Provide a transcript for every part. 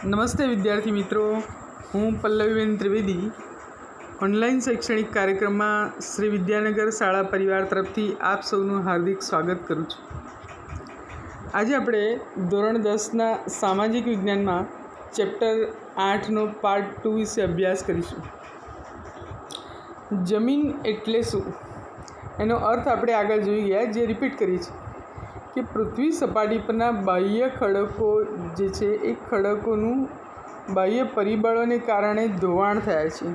નમસ્તે વિદ્યાર્થી મિત્રો, હું પલ્લવીબેન ત્રિવેદી ઓનલાઈન શૈક્ષણિક કાર્યક્રમમાં શ્રી વિદ્યાનગર શાળા પરિવાર તરફથી આપ સૌનું હાર્દિક સ્વાગત કરું છું। આજે આપણે ધોરણ 10ના સામાજિક વિજ્ઞાનમાં ચેપ્ટર 8નો પાર્ટ 2 વિશે અભ્યાસ કરીશું। જમીન એટલે શું એનો અર્થ આપણે આગળ જોઈ ગયા, જે રિપીટ કરી છે કે પૃથ્વી સપાટી પરના બાહ્ય ખડકો જે છે એ ખડકોનું બાહ્ય પરિબળોને કારણે ધોવાણ થાય છે।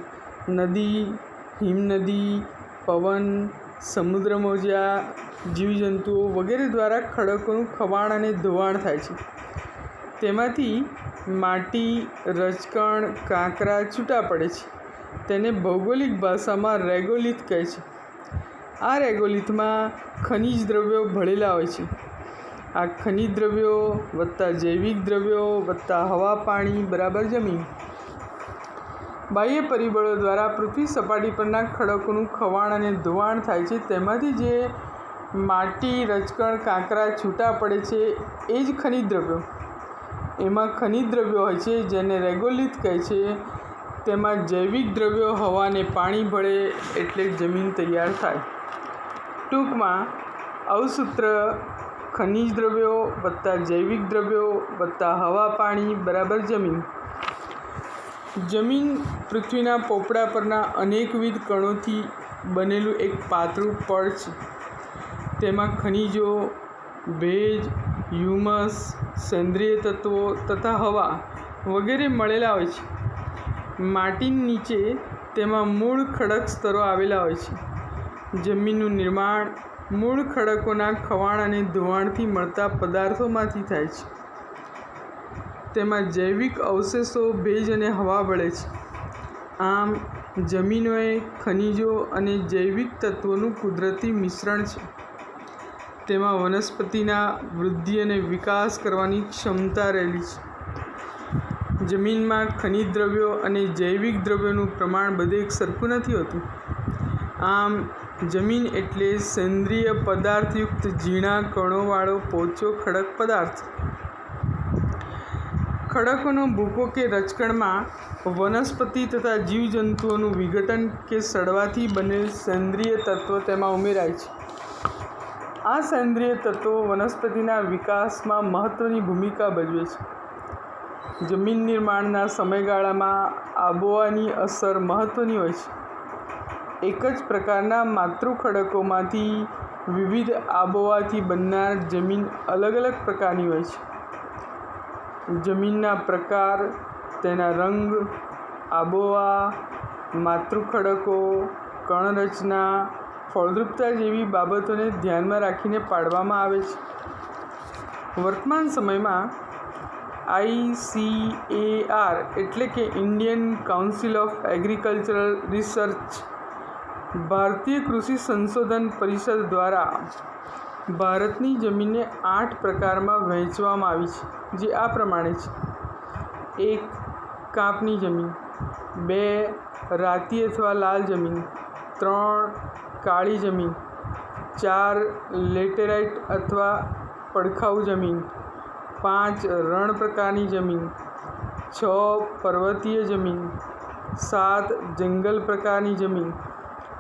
નદી, હિમનદી, પવન, સમુદ્ર મોજા, જીવજંતુઓ વગેરે દ્વારા ખડકોનું ખવાણ અને ધોવાણ થાય છે। તેમાંથી માટી, રજકણ, કાંકરા છૂટા પડે છે। તેને ભૌગોલિક ભાષામાં રેગોલિથ કહે છે। આ રેગોલિથમાં ખનિજ દ્રવ્યો ભળેલા હોય છે। આ ખનિજ દ્રવ્યો વત્તા જૈવિક દ્રવ્યો વત્તા હવા, પાણી બરાબર જમીન, બાહ્ય પરિબળો દ્વારા પૃથ્વી સપાટી પરના ખડકોનું ખવાણ અને ધોવાણ થાય છે। તેમાંથી જે માટી, રજકણ, કાંકરા છૂટા પડે છે એ જ ખનિજ દ્રવ્યો। એમાં ખનિજ દ્રવ્યો હોય છે જેને રેગોલિથ કહે છે। તેમાં જૈવિક દ્રવ્યો હવા અને પાણી ભળે એટલે જમીન તૈયાર થાય। ટૂંકમાં અવસૂત્ર ખનિજ દ્રવ્યો વત્તા જૈવિક દ્રવ્યો વત્તા હવા, પાણી બરાબર જમીન। જમીન પૃથ્વીના પોપડા પરના અનેકવિધ કણોથી બનેલું એક પાતળું પડ છે। તેમાં ખનિજો, ભેજ, હ્યુમસ, સેન્દ્રિય તત્વો તથા હવા વગેરે મળેલા હોય છે। માટીની નીચે તેમાં મૂળ ખડક સ્તરો આવેલા હોય છે। જમીનનું નિર્માણ મૂળ ખડકોના ખવાણ અને ધોવાણથી મળતા પદાર્થોમાંથી થાય છે। તેમાં જૈવિક અવશેષો, ભેજ અને હવા ભળે છે। આમ જમીન એ ખનિજો અને જૈવિક તત્વોનું કુદરતી મિશ્રણ છે। તેમાં વનસ્પતિના વૃદ્ધિ અને વિકાસ કરવાની ક્ષમતા રહેલી છે। જમીનમાં ખનિજ દ્રવ્યો અને જૈવિક દ્રવ્યોનું પ્રમાણ બધે એક સરખું નથી હોતું। આમ જમીન એટલે સેન્દ્રિય પદાર્થયુક્ત ઝીણા કણોવાળો પોચો ખડક પદાર્થ। ખડકોનો ભૂકો કે રજકણમાં વનસ્પતિ તથા જીવજંતુઓનું વિઘટન કે સડવાથી બનેલ સેન્દ્રિય તત્વ તેમાં ઉમેરાય છે। આ સેન્દ્રિય તત્વો વનસ્પતિના વિકાસમાં મહત્ત્વની ભૂમિકા ભજવે છે। જમીન નિર્માણના સમયગાળામાં આબોહવાની અસર મહત્ત્વની હોય છે। એક જ પ્રકારના માતૃ ખડકોમાંથી વિવિધ આબોહવાથી બનનાર જમીન અલગ અલગ પ્રકારની હોય છે। જમીનના પ્રકાર, તેના રંગ, આબોહવા, માતૃ ખડકો, કણરચના, ફળદ્રુપતા જેવી બાબતોને ધ્યાનમાં રાખીને પાડવામાં આવે છે। વર્તમાન સમયમાં ICAR એટલે કે Indian council of agricultural research ભારતીય કૃષિ સંશોધન પરિષદ દ્વારા ભારતની જમીનને 8 પ્રકારમાં વહેંચવામાં આવી છે, જે આ પ્રમાણે છે। 1. કાંપની જમીન, 2. રાતી અથવા લાલ જમીન, 3. કાળી જમીન, 4. લેટેરાઇટ અથવા પડખાઉ જમીન, 5. રણ પ્રકારની જમીન, 6. પર્વતીય જમીન, 7. જંગલ પ્રકારની જમીન,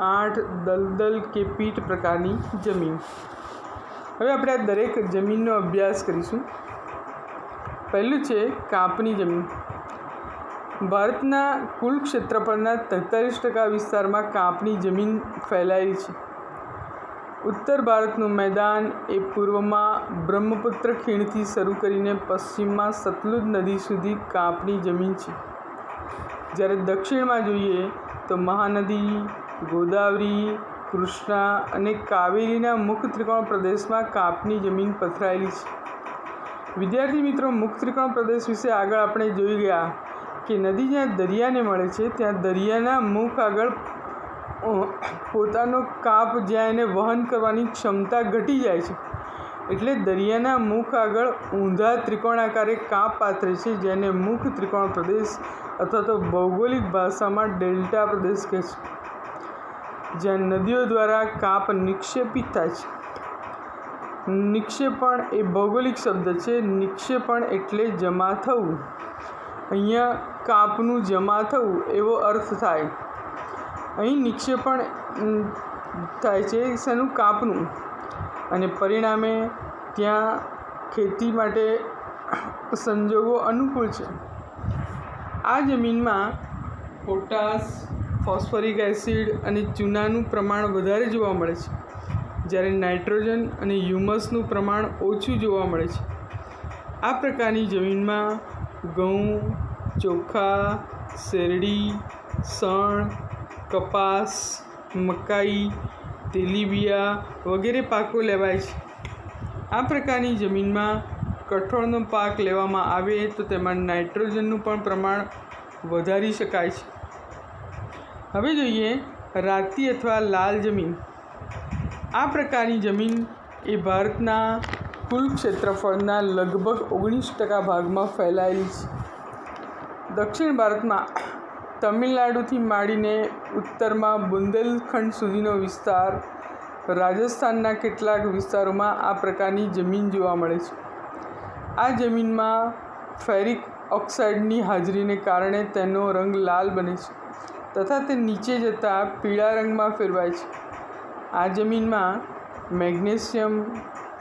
8. દલદલ કે પીટ પ્રકારની જમીન। હવે આપણે આ દરેક જમીનનો અભ્યાસ કરીશું। પહેલું છે કાંપની જમીન। ભારતના કુલ ક્ષેત્રફળના 43% વિસ્તારમાં કાંપની જમીન ફેલાયેલી છે। ઉત્તર ભારતનું મેદાન એ પૂર્વમાં બ્રહ્મપુત્ર ખીણથી શરૂ કરીને પશ્ચિમમાં સતલુજ નદી સુધી કાંપની જમીન છે। જ્યારે દક્ષિણમાં જોઈએ તો મહાનદી, ગોદાવરી, કૃષ્ણા અને કાવેરીના મુખ ત્રિકોણ પ્રદેશમાં કાંપની જમીન પથરાયેલી છે। વિદ્યાર્થી મિત્રો, મુખ ત્રિકોણ પ્રદેશ વિશે આગળ આપણે જોઈ ગયા કે નદી જ્યાં દરિયાને મળે છે ત્યાં દરિયાના મુખ આગળ પોતાનો કાપ જ્યાં એને વહન કરવાની ક્ષમતા ઘટી જાય છે, એટલે દરિયાના મુખ આગળ ઊંધા ત્રિકોણાકારે કાપ પાથરે છે, જેને મુખ ત્રિકોણ પ્રદેશ અથવા તો ભૌગોલિક ભાષામાં ડેલ્ટા પ્રદેશ કહે છે। જ્યાં નદીઓ દ્વારા કાપ નિક્ષેપિત થાય છે। નિક્ષેપણ એ ભૌગોલિક શબ્દ છે। નિક્ષેપણ એટલે જમા થવું। અહીંયા કાપનું જમા થવું એવો અર્થ થાય. અહીં નિક્ષેપણ થાય છે શેનું? કાપનું, અને પરિણામે ત્યાં ખેતી માટે સંજોગો અનુકૂળ છે. આ જમીનમાં પોટાશ, ફોસ્ફરિક એસિડ અને ચૂનાનું પ્રમાણ વધારે જોવા મળે છે, જ્યારે નાઇટ્રોજન અને હ્યુમસનું પ્રમાણ ઓછું જોવા મળે છે. આ પ્રકારની જમીનમાં ઘઉં, ચોખા, શેરડી, શણ, કપાસ, મકાઈ, તેલીબિયાં વગેરે પાકો લેવાય છે. આ પ્રકારની જમીનમાં કઠોળનો પાક લેવામાં આવે તો તેમાં નાઇટ્રોજનનું પણ પ્રમાણ વધારી શકાય છે. હવે જોઈએ રાતી અથવા લાલ જમીન. આ પ્રકારની જમીન એ ભારતના કુલ ક્ષેત્રફળના લગભગ 19% ભાગમાં ફેલાયેલી છે. દક્ષિણ ભારતમાં તમિલનાડુથી માંડીને ઉત્તરમાં બુંદેલખંડ સુધીનો વિસ્તાર, રાજસ્થાનના કેટલાક વિસ્તારોમાં આ પ્રકારની જમીન જોવા મળે છે. આ જમીનમાં ફેરિક ઓક્સાઇડની હાજરીને કારણે તેનો રંગ લાલ બને છે તથા તે નીચે જતાં પીળા રંગમાં ફેરવાય છે. આ જમીનમાં મેગ્નેશિયમ,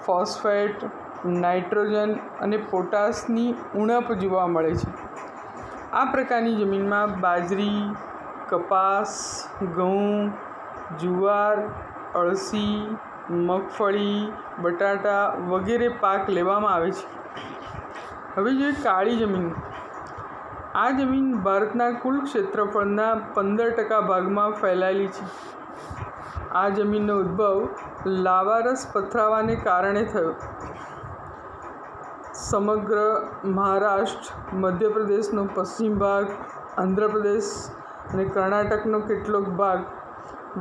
ફોસ્ફેટ, નાઇટ્રોજન અને પોટાશની ઉણપ જોવા મળે છે. આ પ્રકારની જમીનમાં બાજરી, કપાસ, ઘઉં, જુવાર, અળસી, મગફળી, બટાટા વગેરે પાક લેવામાં આવે છે. હવે જોઈએ કાળી જમીન. આ જમીન ભારતના કુલ ક્ષેત્રફળના 15% ભાગમાં ફેલાયેલી છે. આ જમીનનો ઉદ્ભવ લાવારસ પથરાવાને કારણે થયો. સમગ્ર મહારાષ્ટ્ર, મધ્યપ્રદેશનો પશ્ચિમ ભાગ, આંધ્રપ્રદેશ અને કર્ણાટકનો કેટલોક ભાગ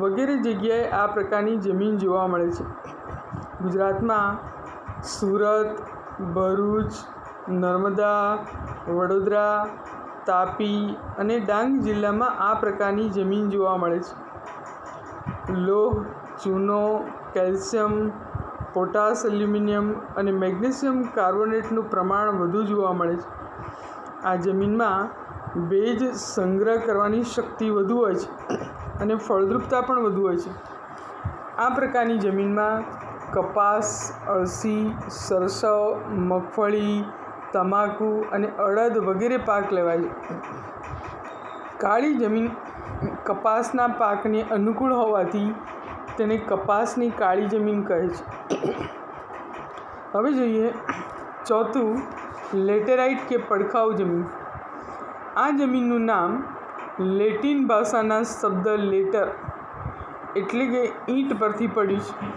વગેરે જગ્યાએ આ પ્રકારની જમીન જોવા મળે છે. ગુજરાતમાં સુરત, ભરૂચ, નર્મદા, વડોદરા, તાપી અને ડાંગ જિલ્લામાં આ પ્રકારની જમીન જોવા મળે છે. લોહ, ચૂનો, કેલ્શિયમ, પોટાશ, એલ્યુમિનિયમ અને મેગ્નેશિયમ કાર્બોનેટનું પ્રમાણ વધુ જોવા મળે છે. આ જમીનમાં ભેજ સંગ્રહ કરવાની શક્તિ વધુ હોય છે અને ફળદ્રુપતા પણ વધુ હોય છે. આ પ્રકારની જમીનમાં કપાસ, અળસી, સરસવ, મગફળી, તમાકુ અને અડદ વગેરે પાક લેવાય છે. કાળી જમીન કપાસના પાકને અનુકૂળ હોવાથી તેને કપાસની કાળી જમીન કહે છે. હવે જોઈએ ચોથું, લેટેરાઇટ કે પડખાઉ જમીન. આ જમીનનું નામ લેટિન ભાષાના શબ્દ લેટર એટલે કે ઈંટ પરથી પડ્યું છે.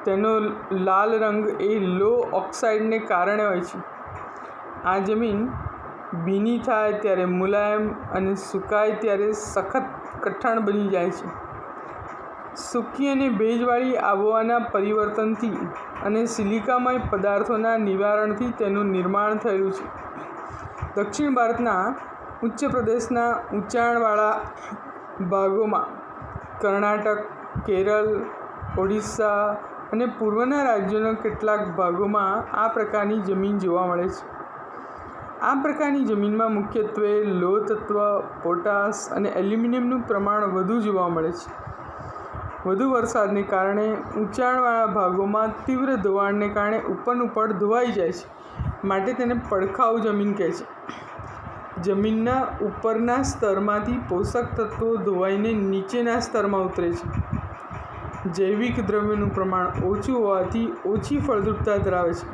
તેનો લાલ રંગ એ લો ઓક્સાઇડને કારણે હોય છે. આ જમીન ભીની થાય ત્યારે મુલાયમ અને સુકાય ત્યારે સખત કઠણ બની જાય છે. સૂકી અને ભેજવાળી આબોહવાના પરિવર્તનથી અને સિલિકામય પદાર્થોના નિવારણથી તેનું નિર્માણ થયેલું છે. દક્ષિણ ભારતના ઉચ્ચ પ્રદેશના ઊંચાણવાળા ભાગોમાં, કર્ણાટક, કેરળ, ઓડિશા અને પૂર્વના રાજ્યોના કેટલાક ભાગોમાં આ પ્રકારની જમીન જોવા મળે છે. આ પ્રકારની જમીનમાં મુખ્યત્વે લોહ તત્વ, પોટાશ અને એલ્યુમિનિયમનું પ્રમાણ વધુ જોવા મળે છે. વધુ વરસાદને કારણે ઊંચાણવાળા ભાગોમાં તીવ્ર ધોવાણને કારણે ઉપર ધોવાઈ જાય છે, માટે તેને પડખાઉ જમીન કહે છે. જમીનના ઉપરના સ્તરમાંથી પોષક તત્વો ધોવાઈને નીચેના સ્તરમાં ઉતરે છે. જૈવિક દ્રવ્યોનું પ્રમાણ ઓછું હોવાથી ઓછી ફળદ્રુપતા ધરાવે છે.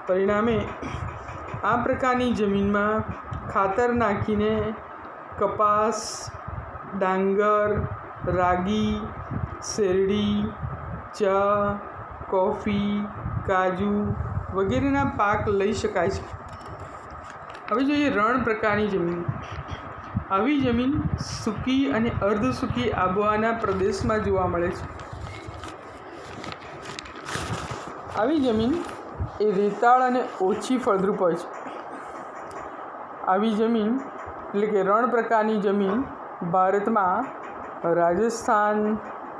પરિણામે આ પ્રકારની જમીનમાં ખાતર નાખીને કપાસ, ડાંગર, રાગી, શેરડી, ચા, કોફી, કાજુ વગેરેના પાક લઈ શકાય છે. હવે જોઈએ રણ પ્રકારની જમીન. આવી જમીન સૂકી અને અર્ધ સૂકી આબોહવાના પ્રદેશમાં જોવા મળે છે. આવી જમીન એ રેતાળ અને ઓછી ફળદ્રુપ હોય છે. આવી જમીન એટલે કે રણ પ્રકારની જમીન ભારતમાં રાજસ્થાન,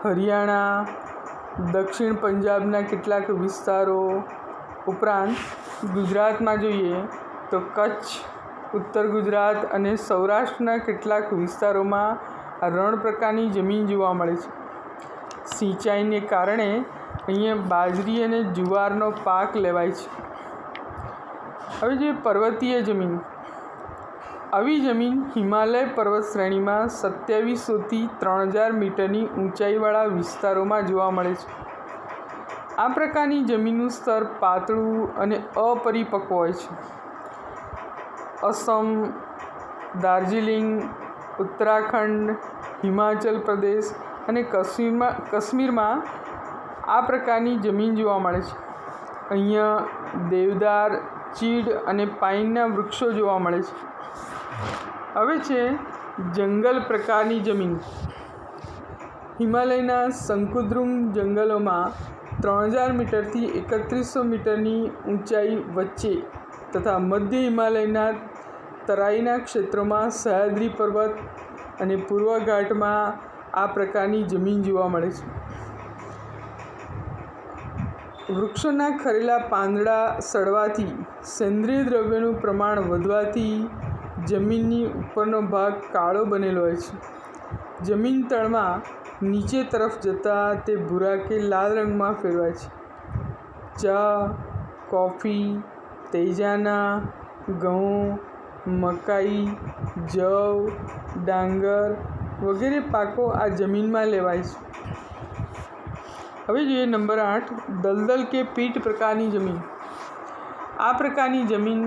હરિયાણા, દક્ષિણ પંજાબના કેટલાક વિસ્તારો ઉપરાંત ગુજરાતમાં જોઈએ તો કચ્છ, ઉત્તર ગુજરાત અને સૌરાષ્ટ્રના કેટલાક વિસ્તારોમાં રણ પ્રકારની જમીન જોવા મળે છે. સિંચાઈને કારણે અહીંયા બાજરી અને જુવારનો પાક લેવાય છે. હવે જે પર્વતીય જમીન, આવી જમીન હિમાલય પર્વત શ્રેણીમાં 2700થી 3000 મીટરની ઊંચાઈવાળા વિસ્તારોમાં જોવા મળે છે. આ પ્રકારની જમીનનું સ્તર પાતળું અને અપરિપક્વ હોય છે. અસમ, દાર્જિલિંગ, ઉત્તરાખંડ, હિમાચલ પ્રદેશ અને કાશ્મીરમાં આ પ્રકારની જમીન જોવા મળે છે. અહીંયા દેવદાર, ચીડ અને પાઇનના વૃક્ષો જોવા મળે છે. હવે છે જંગલ પ્રકારની જમીન. હિમાલયના શંકુદ્રુમ જંગલોમાં 3000 મીટરથી 3100 મીટરની ઊંચાઈ વચ્ચે તથા મધ્ય હિમાલયના તરાઈના ક્ષેત્રોમાં સહ્યાદ્રી પર્વત અને પૂર્વ ઘાટમાં આ પ્રકારની જમીન જોવા મળે છે. વૃક્ષોના ખરેલા પાંદડા સડવાથી સેન્દ્રિય દ્રવ્યનું પ્રમાણ વધવાથી જમીનની ઉપરનો ભાગ કાળો બનેલો હોય છે. જમીન તળમાં નીચે તરફ જતાં તે ભૂરા કે લાલ રંગમાં ફેરવાય છે. ચા, કોફી, તેજાના, ઘઉં, મકાઈ, જવ, ડાંગર વગેરે પાકો આ જમીનમાં લેવાય છે. હવે જોઈએ નંબર 8, દલદલ કે પીટ પ્રકારની જમીન. આ પ્રકારની જમીન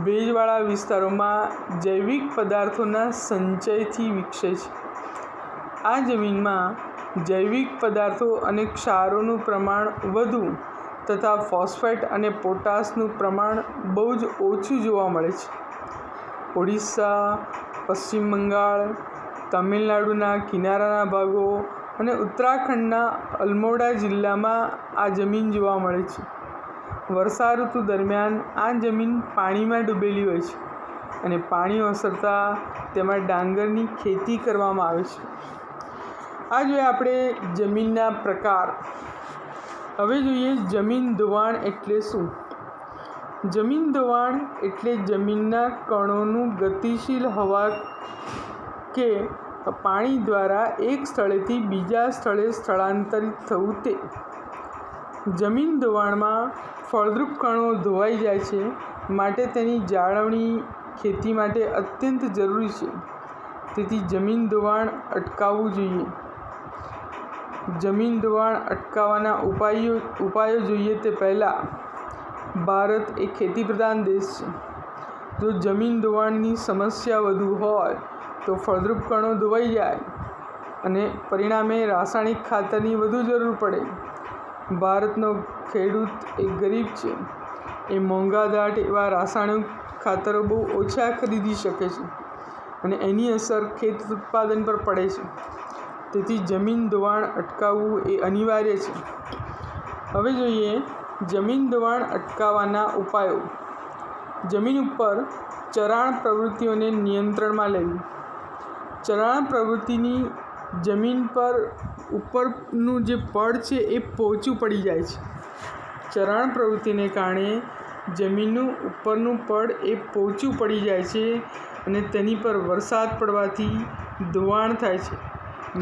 ભેજવાળા વિસ્તારોમાં જૈવિક પદાર્થોના સંચયથી વિકસે છે. આ જમીનમાં જૈવિક પદાર્થો અને ક્ષારોનું પ્રમાણ વધુ તથા ફોસ્ફેટ અને પોટાશનું પ્રમાણ બહુ જ ઓછું જોવા મળે છે. ઓડિશા, પશ્ચિમ બંગાળ, તમિલનાડુના કિનારાના ભાગો અને ઉત્તરાખંડના અલમોડા જિલ્લામાં આ જમીન જોવા મળે છે. વર્ષા ઋતુ દરમિયાન આ જમીન પાણીમાં ડૂબેલી હોય છે અને પાણી ઓસરતા તેમાં ડાંગરની ખેતી કરવામાં આવે છે. આ જોઈએ આપણે જમીનના પ્રકાર. હવે જોઈએ જમીન ધોવાણ એટલે શું. જમીન ધોવાણ એટલે જમીનના કણોનું ગતિશીલ હવા કે પાણી દ્વારા એક સ્થળેથી બીજા સ્થળે સ્થળાંતરિત થવું તે. જમીન ધોવાણમાં ફળદ્રુપ કણો ધોવાઈ જાય છે, માટે તેની જાળવણી ખેતી માટે અત્યંત જરૂરી છે. તેથી જમીન ધોવાણ અટકાવવું જોઈએ. જમીન ધોવાણ અટકાવવાના ઉપાયો જોઈએ તે પહેલાં, ભારત એ ખેતી પ્રધાન દેશ છે. જો જમીન ધોવાણની સમસ્યા વધુ હોય તો ફળદ્રુપ કણો ધોવાઈ જાય અને પરિણામે રાસાયણિક ખાતરની વધુ જરૂર પડે. ભારતનો ખેડૂત એ ગરીબ છે. એ મોંઘાદાટ એવા રાસાયણિક ખાતરો બહુ ઓછા ખરીદી શકે છે અને એની અસર ખેત ઉત્પાદન પર પડે છે. તેથી જમીન ધોવાણ અટકાવવું એ અનિવાર્ય છે. હવે જોઈએ જમીન ધોવાણ અટકાવવાના ઉપાયો. જમીન ઉપર ચરાણ પ્રવૃત્તિઓને નિયંત્રણમાં લેવી. ચરાણ પ્રવૃત્તિની જમીન પર ઉપરનું જે પડ છે એ પોચું પડી જાય છે. ચરાણ પ્રવૃત્તિને કારણે જમીનનું ઉપરનું પડ એ પોચું પડી જાય છે અને તેની પર વરસાદ પડવાથી ધોવાણ થાય છે.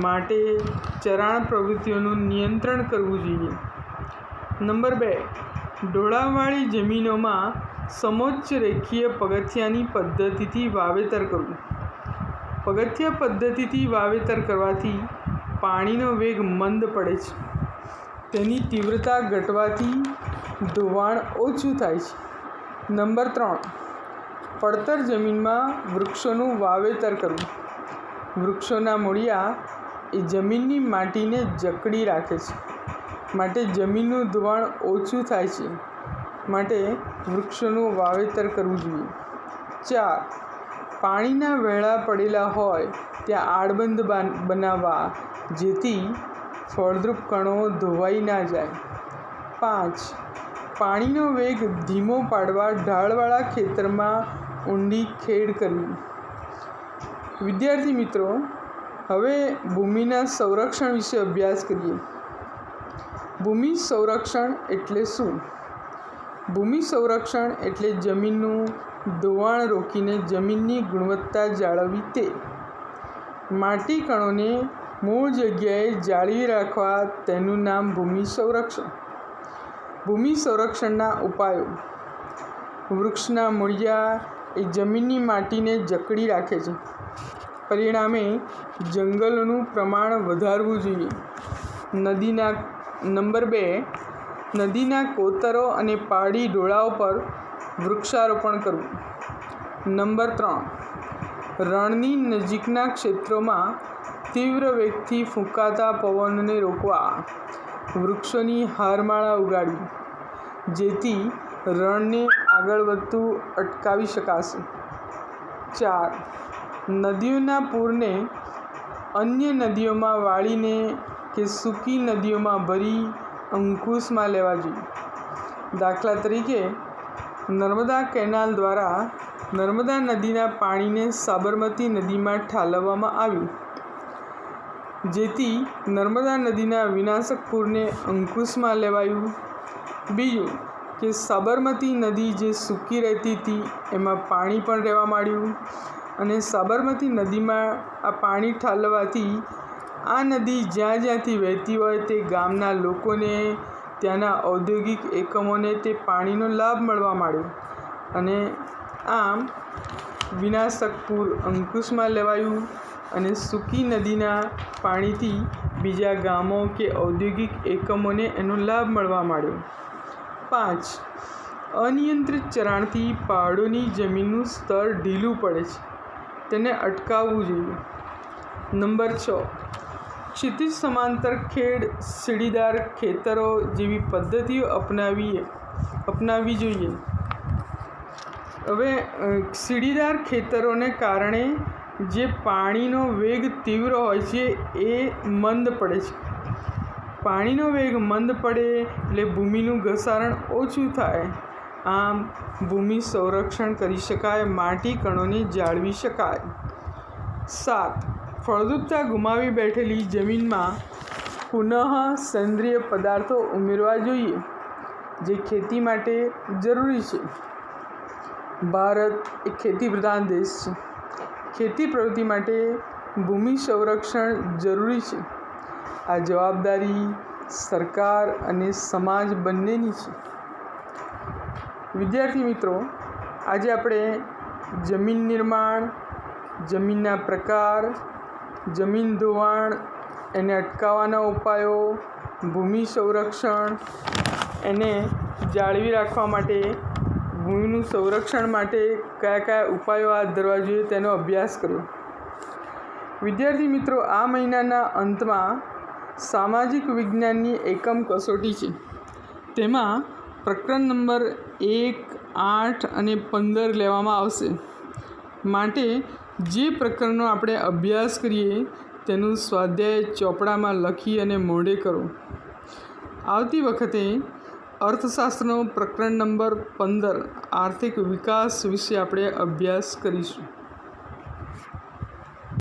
માટે ચરાણ પ્રવૃત્તિઓનું નિયંત્રણ કરવું જોઈએ. નંબર 2, ઢોળાવવાળી જમીનોમાં સમોચ્ચ રેખીય પગથિયાની પદ્ધતિથી વાવેતર કરવું. પગથિયા પદ્ધતિથી વાવેતર કરવાથી પાણીનો વેગ મંદ પડે છે. તેની તીવ્રતા ઘટવાથી ધોવાણ ઓછું થાય છે. નંબર 3, પડતર જમીનમાં વૃક્ષોનું વાવેતર કરવું. વૃક્ષોના મૂળિયા એ જમીનની માટીને જકડી રાખે છે, માટે જમીનનું ધોવાણ ઓછું થાય છે. માટે વૃક્ષોનું વાવેતર કરવું જોઈએ. 4, પાણીના વહેલા પડેલા હોય ત્યાં આડબંધ બનાવવા, જેથી ફળદ્રુપ કણો ધોવાઈ ના જાય. 5, પાણીનો વેગ ધીમો પાડવા ઢાળવાળા ખેતરમાં ઊંડી ખેડ કરવી. વિદ્યાર્થી મિત્રો, હવે ભૂમિના સંરક્ષણ વિશે અભ્યાસ કરીએ. ભૂમિ સંરક્ષણ એટલે શું? ભૂમિ સંરક્ષણ એટલે જમીનનું ધોવાણ રોકીને જમીનની ગુણવત્તા જાળવવી તે માટી કણોને મૂળ જગ્યાએ જાળવી રાખવા તેનું નામ ભૂમિ સંરક્ષણ. ભૂમિ સંરક્ષણના ઉપાયો: વૃક્ષના મૂળિયા એ જમીનની માટીને જકડી રાખે છે, પરિણામે જંગલોનું પ્રમાણ વધારવું જોઈએ. નંબર 2, નદીના કોતરો અને પહાડી ઢોળાવ પર વૃક્ષારોપણ કરવું. નંબર 3, રણની નજીકના ક્ષેત્રોમાં તીવ્ર વેગથી ફૂંકાતા પવનને રોકવા વૃક્ષોની હારમાળા ઉગાડવી, જેથી રણને આગળ વધતું અટકાવી શકાશે. 4, નદીઓના પૂરને અન્ય નદીઓમાં વાળીને કે સૂકી નદીઓમાં ભરી અંકુશમાં લેવા જોઈએ. દાખલા તરીકે, નર્મદા કેનાલ દ્વારા નર્મદા નદીના પાણીને સાબરમતી નદીમાં ઠાલવવામાં આવ્યું, જેથી નર્મદા નદીના વિનાશક પૂરને અંકુશમાં લેવાયું. બીજું કે સાબરમતી નદી જે સૂકી રહેતી હતી એમાં પાણી પણ રહેવા માંડ્યું, અને સાબરમતી નદીમાં આ પાણી ઠાલવવાથી આ નદી જ્યાં જ્યાંથી વહેતી હોય તે ગામના લોકોને, ત્યાંના ઔદ્યોગિક એકમોને તે પાણીનો લાભ મળવા માંડ્યો, અને આમ વિનાશક પૂર અંકુશમાં લેવાયું અને સૂકી નદીના પાણીથી બીજા ગામો કે ઔદ્યોગિક એકમોને એનો લાભ મળવા માંડ્યો. 5, અનિયંત્રિત ચરાણથી પહાડોની જમીનનું સ્તર ઢીલું પડે છે, તેને અટકાવવું જોઈએ. નંબર 6, ક્ષિતિજ સમાંતર ખેડ, સીડીદાર ખેતરો જેવી પદ્ધતિઓ અપનાવવી જોઈએ. હવે સીડીદાર ખેતરોને કારણે જે પાણીનો વેગ તીવ્ર હોય છે એ મંદ પડે છે. પાણીનો વેગ મંદ પડે એટલે ભૂમિનું ઘસારણ ઓછું થાય, આમ ભૂમિ સંરક્ષણ કરી શકાય, માટી કણોને જાળવી શકાય. 7, ફળદ્રુપતા ગુમાવી બેઠેલી જમીનમાં પુનઃ સેન્દ્રિય પદાર્થો ઉમેરવા જોઈએ, જે ખેતી માટે જરૂરી છે. ભારત એક ખેતી પ્રધાન દેશ છે. ખેતી પ્રવૃત્તિ માટે ભૂમિ સંરક્ષણ જરૂરી છે. આ જવાબદારી સરકાર અને સમાજ બંનેની છે. વિદ્યાર્થી મિત્રો, આજે આપણે જમીન નિર્માણ, જમીનના પ્રકાર, જમીન ધોવાણ એને અટકાવવાના ઉપાયો, ભૂમિ સંરક્ષણ એને જાળવી રાખવા માટે, ભૂમિનું સંરક્ષણ માટે કયા કયા ઉપાયો હાથ ધરવા જોઈએ તેનો અભ્યાસ કર્યો. વિદ્યાર્થી મિત્રો, આ મહિનાના અંતમાં સામાજિક વિજ્ઞાનની એકમ કસોટી છે. તેમાં પ્રકરણ નંબર 1, 8 અને 15 લેવામાં આવશે. માટે જે પ્રકરણનો આપણે અભ્યાસ કરીએ તેનું સ્વાધ્યાય ચોપડામાં લખી અને મોઢે કરો. આવતી વખતે અર્થશાસ્ત્રનો પ્રકરણ નંબર 15 આર્થિક વિકાસ વિશે આપણે અભ્યાસ કરીશું.